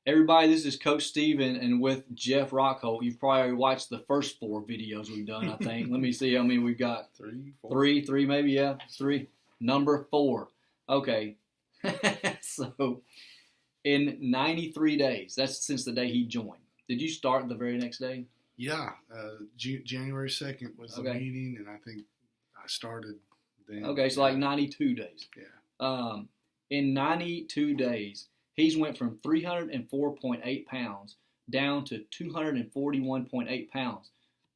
Everybody, this is Coach Steven and with Jeff Rockholt. You've probably watched the first 4 videos we've done, I think. Let me see how many we've got. Three maybe, yeah. 3. Number 4. Okay. So, in 93 days, that's since the day he joined. Did you start the very next day? Yeah. January 2nd was the meeting, and I think I started then. Okay, so like 92 days. Yeah. In 92 days, he's went from 304.8 pounds down to 241.8 pounds.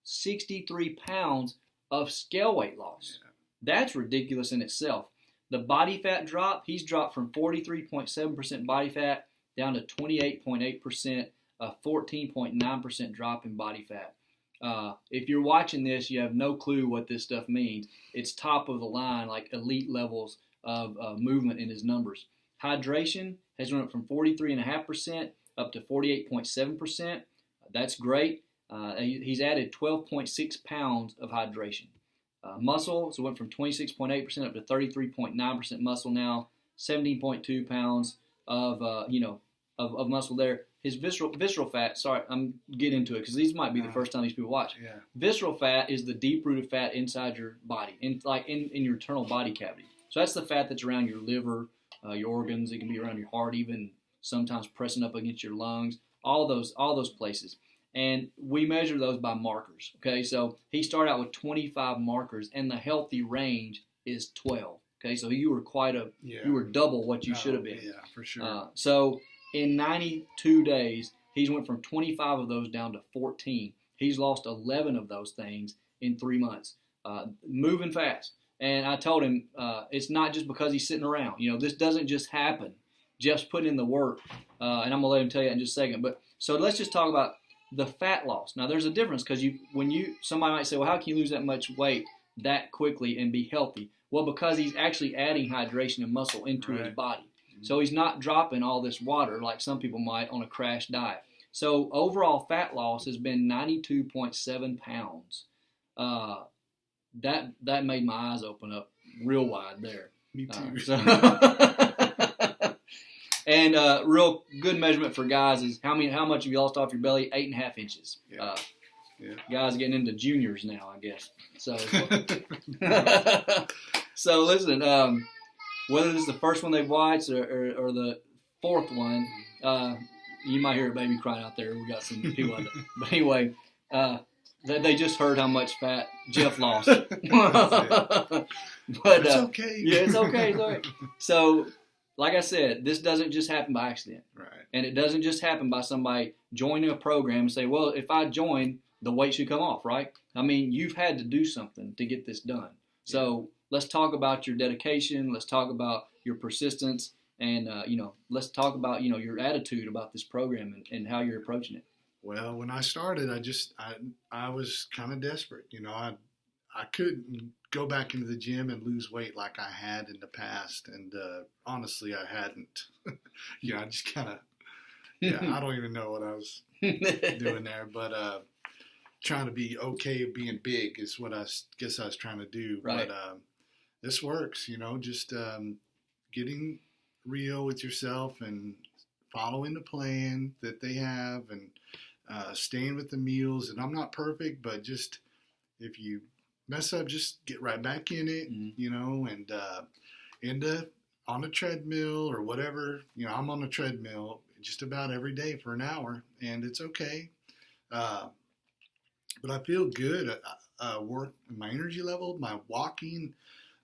63 pounds of scale weight loss. Yeah. That's ridiculous in itself. The body fat drop, he's dropped from 43.7% body fat down to 28.8%, a 14.9% drop in body fat. If you're watching this, you have no clue what this stuff means. It's top of the line, like elite levels of movement in his numbers. Hydration has went from 43.5% up to 48.7%. That's great. He's added 12.6 pounds of hydration. Muscle, so it went from 26.8% up to 33.9% muscle now. 17.2 pounds of of muscle there. His visceral fat. Sorry, I'm getting into it because these might be the first time these people watch. Yeah. Visceral fat is the deep-rooted fat inside your body, in your internal body cavity. So that's the fat that's around your liver, your organs. It can be around your heart, even sometimes pressing up against your lungs. All those places. And we measure those by markers. Okay, so he started out with 25 markers, and the healthy range is 12. Okay, so you were double what you should have been. Yeah, for sure. So in 92 days, he's went from 25 of those down to 14. He's lost 11 of those things in 3 months. Moving fast. And I told him it's not just because he's sitting around. This doesn't just happen. Jeff's putting in the work, and I'm going to let him tell you that in just a second. But so let's just talk about the fat loss. Now, there's a difference because somebody might say, well, how can you lose that much weight that quickly and be healthy? Well, because he's actually adding hydration and muscle into his body. So he's not dropping all this water like some people might on a crash diet. So overall fat loss has been 92.7 pounds. That made my eyes open up real wide there. Me too. And real good measurement for guys is how much have you lost off your belly? 8.5 inches. Yeah. Guys are getting into juniors now, I guess. So, so listen, whether this is the first one they've watched or the 4th one, you might hear a baby crying out there. We got some people out there. But anyway, they just heard how much fat Jeff lost. But it's okay. Yeah, it's okay. It's all right. So, like I said, this doesn't just happen by accident. Right. And it doesn't just happen by somebody joining a program and say, well, if I join, the weight should come off, right? I mean, you've had to do something to get this done. So let's talk about your dedication. Let's talk about your persistence. And, let's talk about, your attitude about this program and how you're approaching it. Well, when I started, I was kind of desperate. I couldn't go back into the gym and lose weight like I had in the past. And honestly, I hadn't. I just kind of, I don't even know what I was doing there. But trying to be okay being big is what I guess I was trying to do. Right. But this works, just getting real with yourself and following the plan that they have and staying with the meals. And I'm not perfect, but just if you mess up, just get right back in it, and on a treadmill or whatever. I'm on a treadmill just about every day for an hour, and it's okay. But I feel good. Work my energy level, my walking.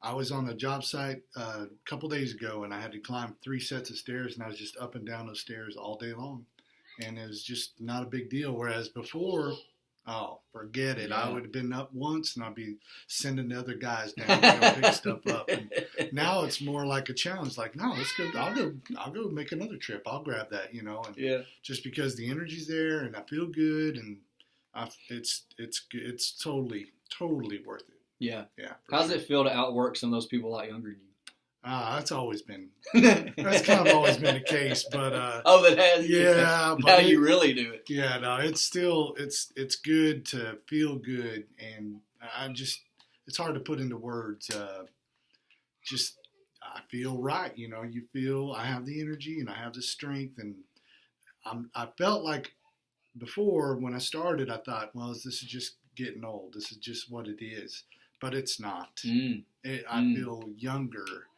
I was on a job site a couple days ago, and I had to climb 3 sets of stairs, and I was just up and down those stairs all day long, and it was just not a big deal. Whereas before, oh, forget it. Yeah. I would have been up once, and I'd be sending the other guys down to go pick stuff up. And now it's more like a challenge. Like, no, let's go. I'll go make another trip. I'll grab that, And just because the energy's there, and I feel good, and it's totally worth it. Yeah. Yeah. How's it feel to outwork some of those people a lot younger than you? That's always been. That's kind of always been the case, but. That has. Yeah. Now you really do it. Yeah. No, it's still it's good to feel good, and it's hard to put into words. I feel right. You feel I have the energy and I have the strength, and I felt like before when I started, I thought, well, this is just getting old. This is just what it is, but it's not. I feel younger,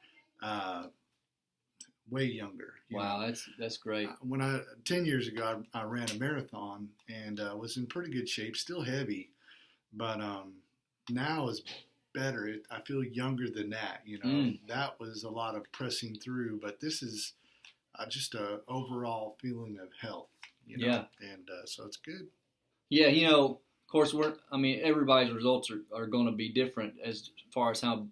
way younger. Wow, that's great. 10 years ago, I ran a marathon and was in pretty good shape, still heavy, but now is better. I feel younger than that. That was a lot of pressing through, but this is just a overall feeling of health. Yeah. And so it's good. Yeah, of course, everybody's results are going to be different as far as how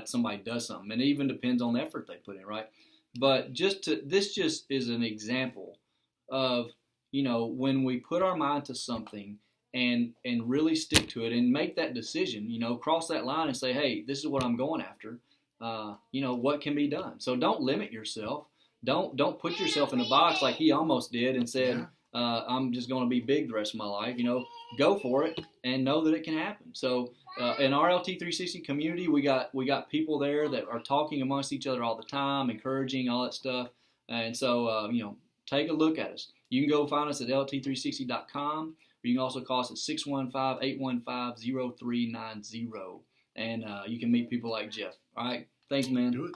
somebody does something, and it even depends on the effort they put in, right? But this just is an example of, when we put our mind to something and really stick to it and make that decision, cross that line and say, hey, this is what I'm going after. What can be done? So don't limit yourself. Don't put yourself in a box like he almost did and said, I'm just going to be big the rest of my life. Go for it and know that it can happen. So in our LT360 community, we got people there that are talking amongst each other all the time, encouraging, all that stuff. And so, take a look at us. You can go find us at lt360.com, or you can also call us at 615-815-0390. And you can meet people like Jeff. All right. Thanks, man. Do it.